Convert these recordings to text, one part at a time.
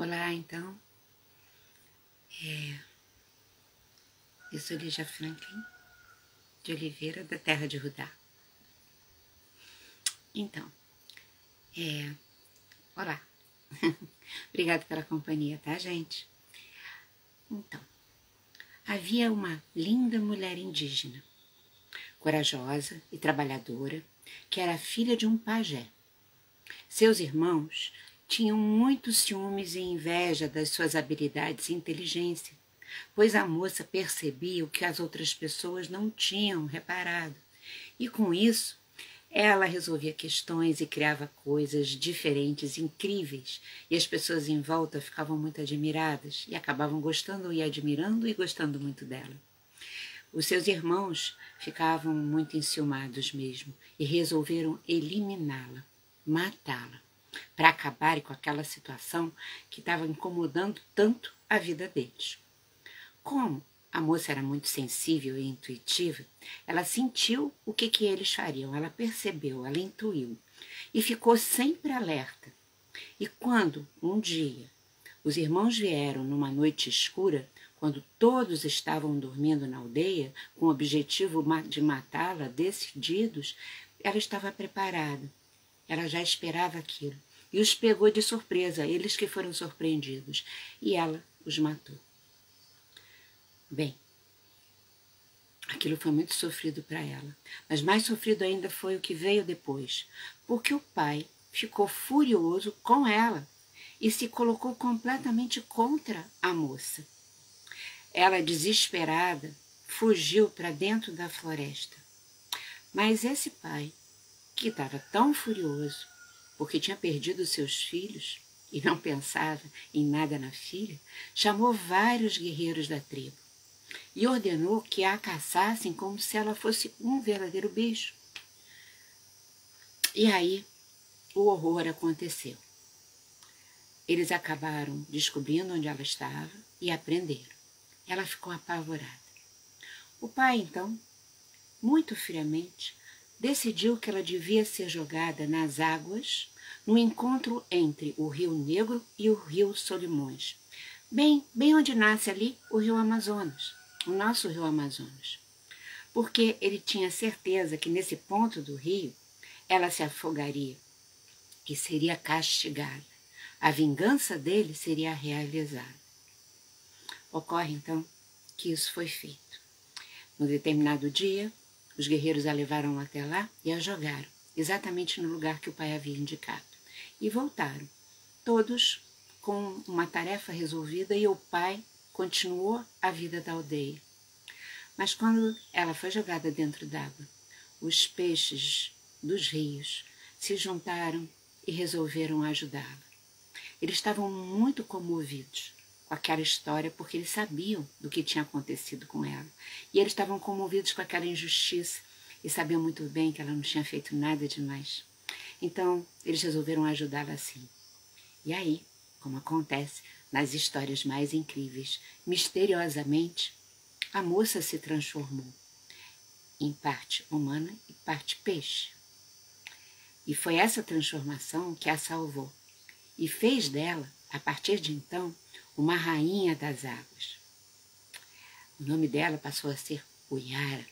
Olá, então, eu sou Lígia Franklin de Oliveira, da terra de Rudá. Então, olá, obrigado pela companhia, tá, gente? Então, havia uma linda mulher indígena, corajosa e trabalhadora, que era filha de um pajé. Seus irmãos tinham muitos ciúmes e inveja das suas habilidades e inteligência, pois a moça percebia o que as outras pessoas não tinham reparado, e com isso ela resolvia questões e criava coisas diferentes, incríveis, e as pessoas em volta ficavam muito admiradas e acabavam gostando e admirando e gostando muito dela. Os seus irmãos ficavam muito enciumados mesmo e resolveram eliminá-la, matá-la, para acabarem com aquela situação que estava incomodando tanto a vida deles. Como a moça era muito sensível e intuitiva, ela sentiu o que eles fariam, ela percebeu, ela intuiu e ficou sempre alerta. E quando, um dia, os irmãos vieram numa noite escura, quando todos estavam dormindo na aldeia, com o objetivo de matá-la, decididos, ela estava preparada. Ela já esperava aquilo. E os pegou de surpresa, eles que foram surpreendidos. E ela os matou. Bem, aquilo foi muito sofrido para ela. Mas mais sofrido ainda foi o que veio depois. Porque o pai ficou furioso com ela e se colocou completamente contra a moça. Ela, desesperada, fugiu para dentro da floresta. Mas esse pai, que estava tão furioso, porque tinha perdido seus filhos e não pensava em nada na filha, chamou vários guerreiros da tribo e ordenou que a caçassem como se ela fosse um verdadeiro bicho. E aí o horror aconteceu. Eles acabaram descobrindo onde ela estava e a prenderam. Ela ficou apavorada. O pai, então, muito friamente, decidiu que ela devia ser jogada nas águas no encontro entre o Rio Negro e o Rio Solimões, bem onde nasce ali o Rio Amazonas, o nosso Rio Amazonas, porque ele tinha certeza que nesse ponto do rio ela se afogaria e seria castigada. A vingança dele seria realizada. Ocorre, então, que isso foi feito. No determinado dia, os guerreiros a levaram até lá e a jogaram, exatamente no lugar que o pai havia indicado. E voltaram, todos com uma tarefa resolvida, e o pai continuou a vida da aldeia. Mas quando ela foi jogada dentro d'água, os peixes dos rios se juntaram e resolveram ajudá-la. Eles estavam muito comovidos com aquela história, porque eles sabiam do que tinha acontecido com ela. E eles estavam comovidos com aquela injustiça e sabiam muito bem que ela não tinha feito nada demais. Então, eles resolveram ajudá-la assim. E aí, como acontece nas histórias mais incríveis, misteriosamente, a moça se transformou em parte humana e parte peixe. E foi essa transformação que a salvou e fez dela, a partir de então, uma rainha das águas. O nome dela passou a ser Uyara.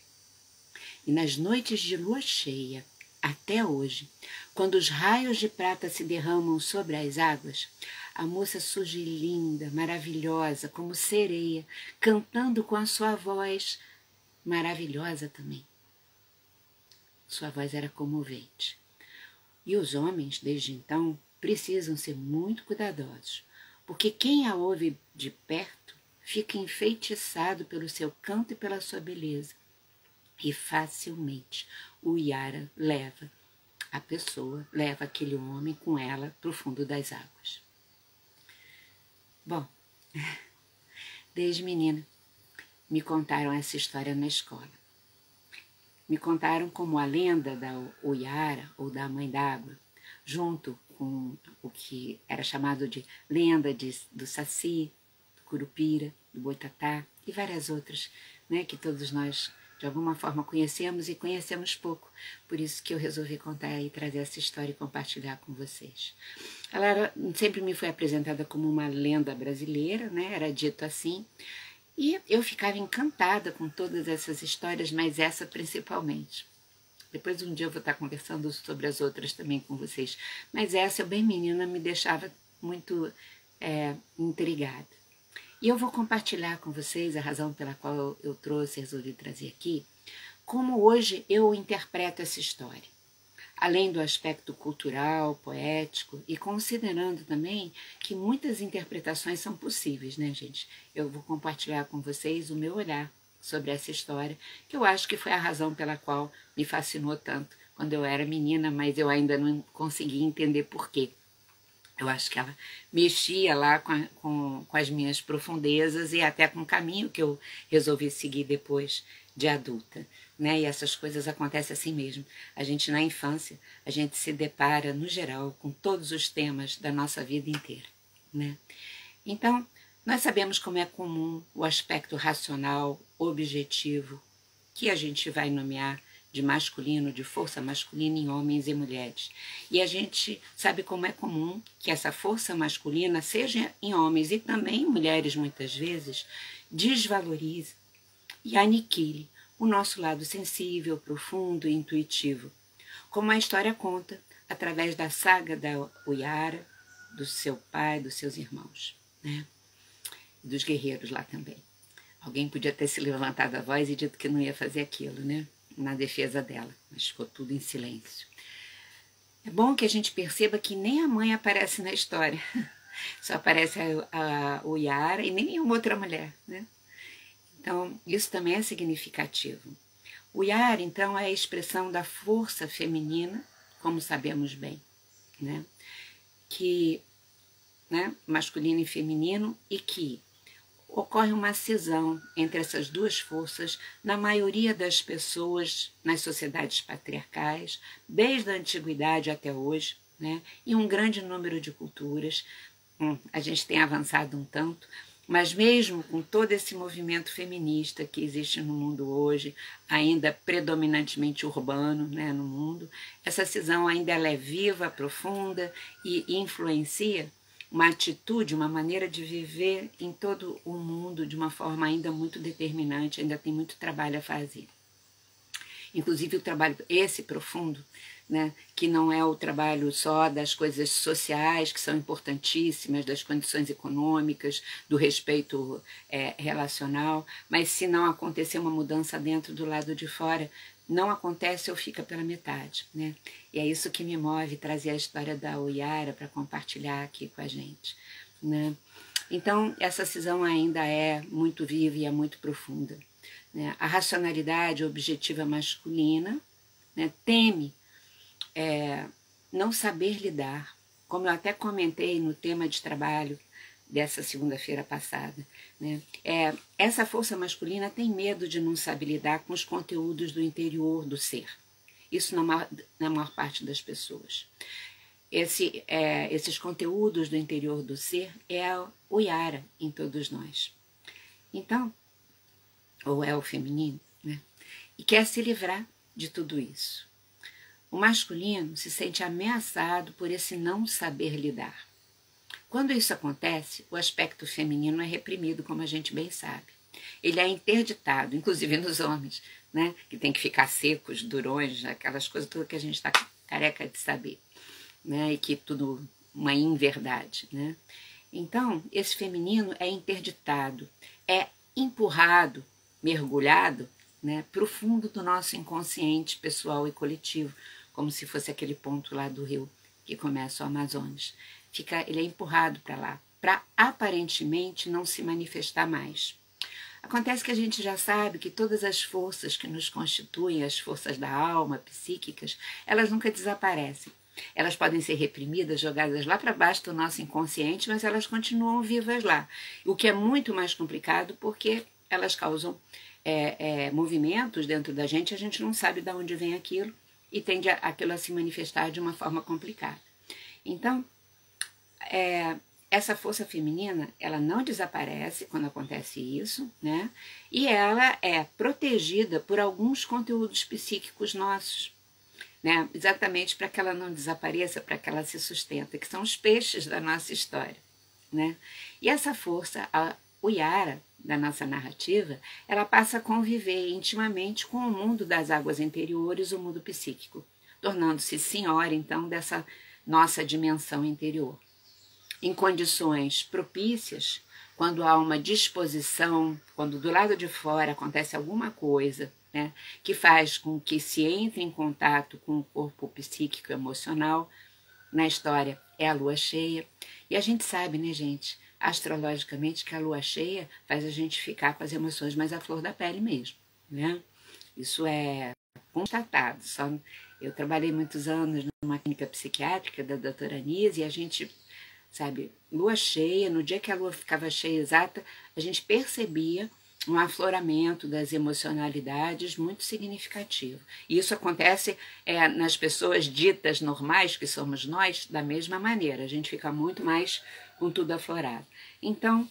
E nas noites de lua cheia, até hoje, quando os raios de prata se derramam sobre as águas, a moça surge linda, maravilhosa, como sereia, cantando com a sua voz maravilhosa também. Sua voz era comovente. E os homens, desde então, precisam ser muito cuidadosos, porque quem a ouve de perto fica enfeitiçado pelo seu canto e pela sua beleza. E facilmente o Yara leva aquele homem com ela para o fundo das águas. Bom, desde menina me contaram essa história na escola. Me contaram como a lenda da Uyara, ou da Mãe d'Água, junto com o que era chamado de lenda do Saci, do Curupira, do Boitatá e várias outras, né, que todos nós de alguma forma conhecemos e conhecemos pouco. Por isso que eu resolvi contar e trazer essa história e compartilhar com vocês. Ela sempre me foi apresentada como uma lenda brasileira, né? Era dito assim. E eu ficava encantada com todas essas histórias, mas essa principalmente. Depois um dia eu vou estar conversando sobre as outras também com vocês. Mas essa, eu bem menina, me deixava muito intrigada. E eu vou compartilhar com vocês a razão pela qual eu trouxe, resolvi trazer aqui, como hoje eu interpreto essa história. Além do aspecto cultural, poético, e considerando também que muitas interpretações são possíveis, né, gente? Eu vou compartilhar com vocês o meu olhar sobre essa história, que eu acho que foi a razão pela qual me fascinou tanto quando eu era menina, mas eu ainda não conseguia entender por quê. Eu acho que ela mexia lá com as minhas profundezas e até com o caminho que eu resolvi seguir depois de adulta, né? E essas coisas acontecem assim mesmo. A gente, na infância, a gente se depara, no geral, com todos os temas da nossa vida inteira, né? Então, nós sabemos como é comum o aspecto racional, objetivo, que a gente vai nomear de masculino, de força masculina em homens e mulheres. E a gente sabe como é comum que essa força masculina, seja em homens e também em mulheres muitas vezes, desvalorize e aniquile o nosso lado sensível, profundo e intuitivo, como a história conta através da saga da Uyara, do seu pai, dos seus irmãos, né? Dos guerreiros lá também. Alguém podia ter se levantado a voz e dito que não ia fazer aquilo, né? Na defesa dela, mas ficou tudo em silêncio. É bom que a gente perceba que nem a mãe aparece na história, só aparece a Uyara e nem nenhuma outra mulher, né? Então, isso também é significativo. O Uyara, então, é a expressão da força feminina, como sabemos bem, né? Que, né, masculino e feminino, e que ocorre uma cisão entre essas duas forças na maioria das pessoas nas sociedades patriarcais, desde a antiguidade até hoje, né? Em um grande número de culturas. A gente tem avançado um tanto, mas mesmo com todo esse movimento feminista que existe no mundo hoje, ainda predominantemente urbano, né, no mundo, essa cisão ainda ela é viva, profunda e influencia uma atitude, uma maneira de viver em todo o mundo de uma forma ainda muito determinante, ainda tem muito trabalho a fazer. Inclusive o trabalho esse profundo, né, que não é o trabalho só das coisas sociais, que são importantíssimas, das condições econômicas, do respeito relacional, mas se não acontecer uma mudança dentro do lado de fora, não acontece ou fica pela metade, né? E é isso que me move trazer a história da Uyara para compartilhar aqui com a gente, né? Então, essa cisão ainda é muito viva e é muito profunda, né? A racionalidade objetiva masculina, né, teme não saber lidar, como eu até comentei no tema de trabalho dessa segunda-feira passada, né? Essa força masculina tem medo de não saber lidar com os conteúdos do interior do ser. Isso na maior parte das pessoas. Esses conteúdos do interior do ser é o Yara em todos nós. Então, ou é o feminino, né? E quer se livrar de tudo isso. O masculino se sente ameaçado por esse não saber lidar. Quando isso acontece, o aspecto feminino é reprimido, como a gente bem sabe. Ele é interditado, inclusive nos homens, né? Que tem que ficar secos, durões, aquelas coisas todas que a gente está careca de saber, né? E que tudo uma inverdade, né? Então, esse feminino é interditado, é empurrado, mergulhado, né, para o fundo do nosso inconsciente pessoal e coletivo, como se fosse aquele ponto lá do rio que começa o Amazonas. Ele é empurrado para lá, para aparentemente não se manifestar mais. Acontece que a gente já sabe que todas as forças que nos constituem, as forças da alma, psíquicas, elas nunca desaparecem. Elas podem ser reprimidas, jogadas lá para baixo do nosso inconsciente, mas elas continuam vivas lá. O que é muito mais complicado porque elas causam movimentos dentro da gente, a gente não sabe de onde vem aquilo e tende aquilo a se manifestar de uma forma complicada. Então, essa força feminina, ela não desaparece quando acontece isso, né? E ela é protegida por alguns conteúdos psíquicos nossos, né? Exatamente para que ela não desapareça, para que ela se sustente, que são os peixes da nossa história, né? E essa força, o Yara, da nossa narrativa, ela passa a conviver intimamente com o mundo das águas interiores, o mundo psíquico, tornando-se senhora, então, dessa nossa dimensão interior. Em condições propícias, quando há uma disposição, quando do lado de fora acontece alguma coisa, né, que faz com que se entre em contato com o corpo psíquico emocional, na história é a lua cheia. E a gente sabe, né, gente, astrologicamente, que a lua cheia faz a gente ficar com as emoções mais à flor da pele mesmo, né? Isso é constatado. Eu trabalhei muitos anos numa clínica psiquiátrica da doutora Anise e a gente, sabe, lua cheia, no dia que a lua ficava cheia exata, a gente percebia um afloramento das emocionalidades muito significativo. E isso acontece nas pessoas ditas normais, que somos nós, da mesma maneira. A gente fica muito mais com tudo aflorado. Então,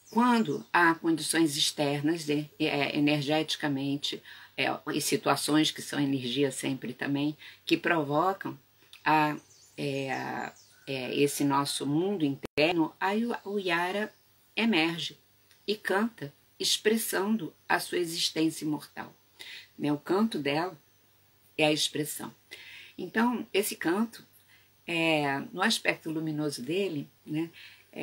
quando há condições externas, energeticamente, e situações que são energia sempre também, que provocam esse nosso mundo interno, aí o Yara emerge e canta, expressando a sua existência imortal. O canto dela é a expressão. Então, esse canto, no aspecto luminoso dele, né,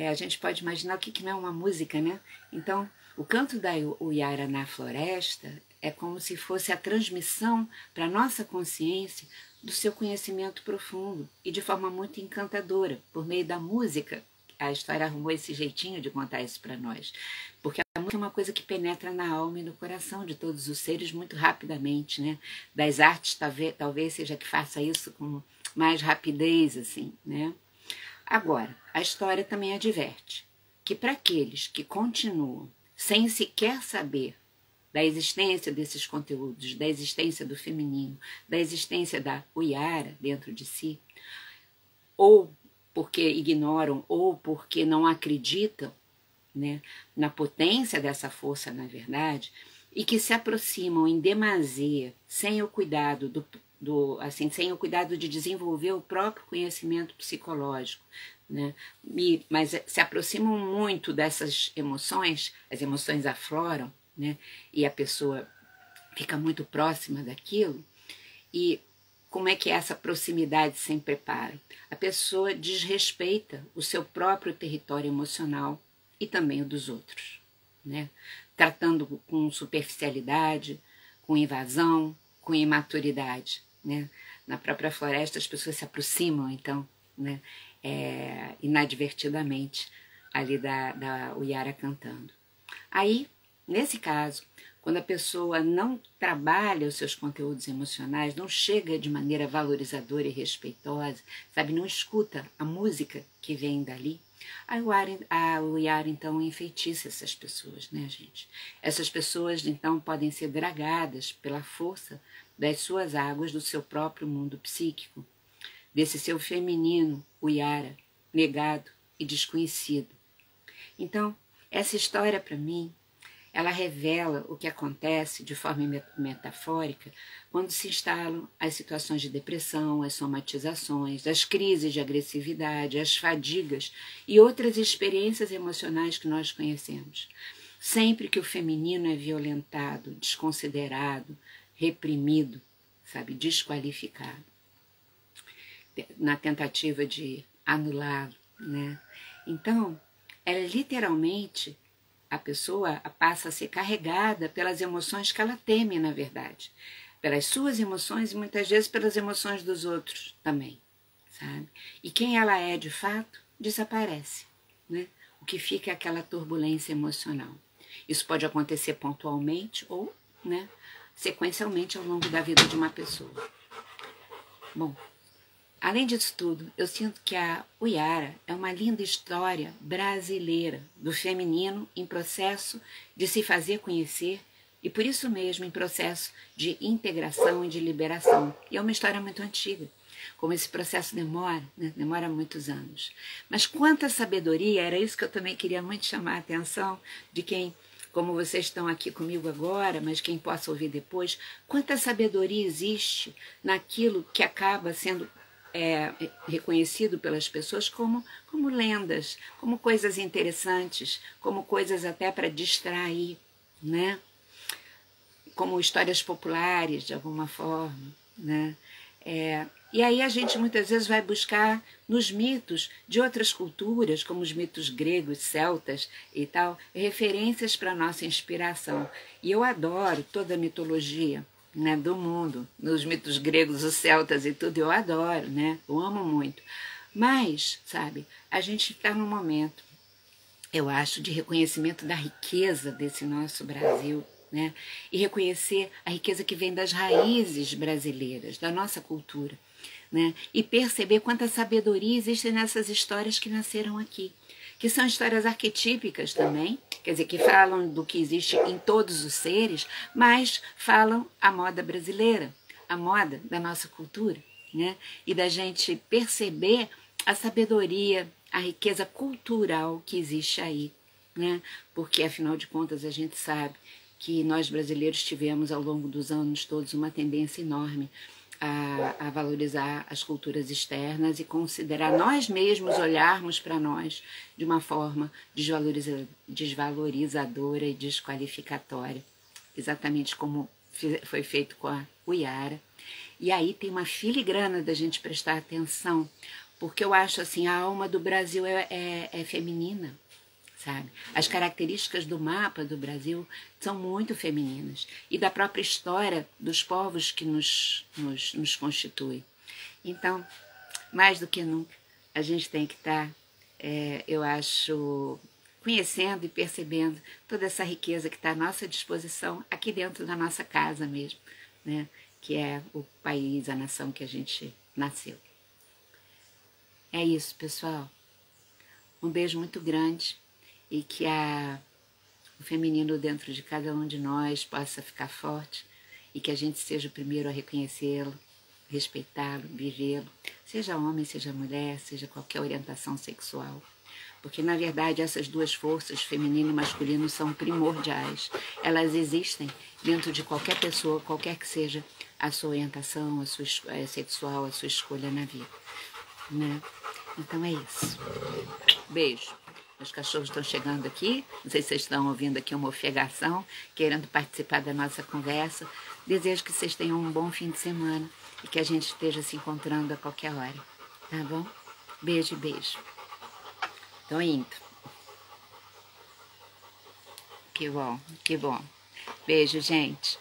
a gente pode imaginar o que não é uma música, né? Então, o canto da Yara na floresta é como se fosse a transmissão para a nossa consciência do seu conhecimento profundo e de forma muito encantadora, por meio da música. A história arrumou esse jeitinho de contar isso para nós, porque a música é uma coisa que penetra na alma e no coração de todos os seres muito rapidamente, né? Das artes, talvez seja que faça isso com mais rapidez, assim, né? Agora, a história também adverte que para aqueles que continuam sem sequer saber da existência desses conteúdos, da existência do feminino, da existência da Yara dentro de si, ou porque ignoram ou porque não acreditam, né, na potência dessa força, na verdade, e que se aproximam em demasia, sem o cuidado sem o cuidado de desenvolver o próprio conhecimento psicológico, né? Mas se aproximam muito dessas emoções, as emoções afloram, né? E a pessoa fica muito próxima daquilo. E como é que é essa proximidade sem preparo? A pessoa desrespeita o seu próprio território emocional e também o dos outros, né? Tratando com superficialidade, com invasão, com imaturidade, né? Na própria floresta as pessoas se aproximam, então, né? Inadvertidamente ali da Yara cantando. Aí, nesse caso, quando a pessoa não trabalha os seus conteúdos emocionais, não chega de maneira valorizadora e respeitosa, sabe, não escuta a música que vem dali, o Yara então enfeitiça essas pessoas, né, gente? Essas pessoas então podem ser dragadas pela força das suas águas do seu próprio mundo psíquico, desse seu feminino, o Yara, negado e desconhecido. Então, essa história para mim, ela revela o que acontece de forma metafórica quando se instalam as situações de depressão, as somatizações, as crises de agressividade, as fadigas e outras experiências emocionais que nós conhecemos. Sempre que o feminino é violentado, desconsiderado, reprimido, sabe, desqualificado, na tentativa de anulá-lo, né? Então, ela literalmente, a pessoa passa a ser carregada pelas emoções que ela teme, na verdade. Pelas suas emoções e muitas vezes pelas emoções dos outros também, sabe? E quem ela é de fato, desaparece, né? O que fica é aquela turbulência emocional. Isso pode acontecer pontualmente ou, né, sequencialmente ao longo da vida de uma pessoa. Bom, além disso tudo, eu sinto que a Yara é uma linda história brasileira do feminino em processo de se fazer conhecer E por isso mesmo em processo de integração e de liberação. E é uma história muito antiga. Como esse processo demora, né? Demora muitos anos. Mas quanta sabedoria, era isso que eu também queria muito chamar a atenção de quem, como vocês estão aqui comigo agora, mas quem possa ouvir depois, quanta sabedoria existe naquilo que acaba sendo reconhecido pelas pessoas como lendas, como coisas interessantes, como coisas até para distrair, né? Como histórias populares, de alguma forma, né? E aí a gente muitas vezes vai buscar nos mitos de outras culturas, como os mitos gregos, celtas e tal, referências para a nossa inspiração. E eu adoro toda a mitologia, né, do mundo, nos mitos gregos, os celtas e tudo, eu adoro, né? Eu amo muito. Mas, sabe, a gente está num momento, eu acho, de reconhecimento da riqueza desse nosso Brasil, né? E reconhecer a riqueza que vem das raízes brasileiras, da nossa cultura, né? E perceber quanta sabedoria existe nessas histórias que nasceram aqui, que são histórias arquetípicas também, quer dizer, que falam do que existe em todos os seres, mas falam a moda brasileira, a moda da nossa cultura, né? E da gente perceber a sabedoria, a riqueza cultural que existe aí, né? Porque, afinal de contas, a gente sabe que nós brasileiros tivemos ao longo dos anos todos uma tendência enorme a valorizar as culturas externas e considerar nós mesmos, olharmos para nós de uma forma desvalorizadora e desqualificatória, exatamente como foi feito com a Uiara. E aí tem uma filigrana da gente prestar atenção, porque eu acho assim, a alma do Brasil é feminina, sabe? As características do mapa do Brasil são muito femininas e da própria história dos povos que nos constitui. Então, mais do que nunca, a gente tem que estar, eu acho, conhecendo e percebendo toda essa riqueza que está à nossa disposição aqui dentro da nossa casa mesmo, né? Que é o país, a nação que a gente nasceu. É isso, pessoal. Um beijo muito grande. E que o feminino dentro de cada um de nós possa ficar forte e que a gente seja o primeiro a reconhecê-lo, respeitá-lo, vivê-lo, seja homem, seja mulher, seja qualquer orientação sexual. Porque, na verdade, essas duas forças, feminino e masculino, são primordiais. Elas existem dentro de qualquer pessoa, qualquer que seja a sua orientação, a sua sexual, a sua escolha na vida, né? Então é isso. Beijo. Os cachorros estão chegando aqui, não sei se vocês estão ouvindo aqui uma ofegação, querendo participar da nossa conversa. Desejo que vocês tenham um bom fim de semana e que a gente esteja se encontrando a qualquer hora, tá bom? Beijo e beijo. Tô indo. Que bom, que bom. Beijo, gente.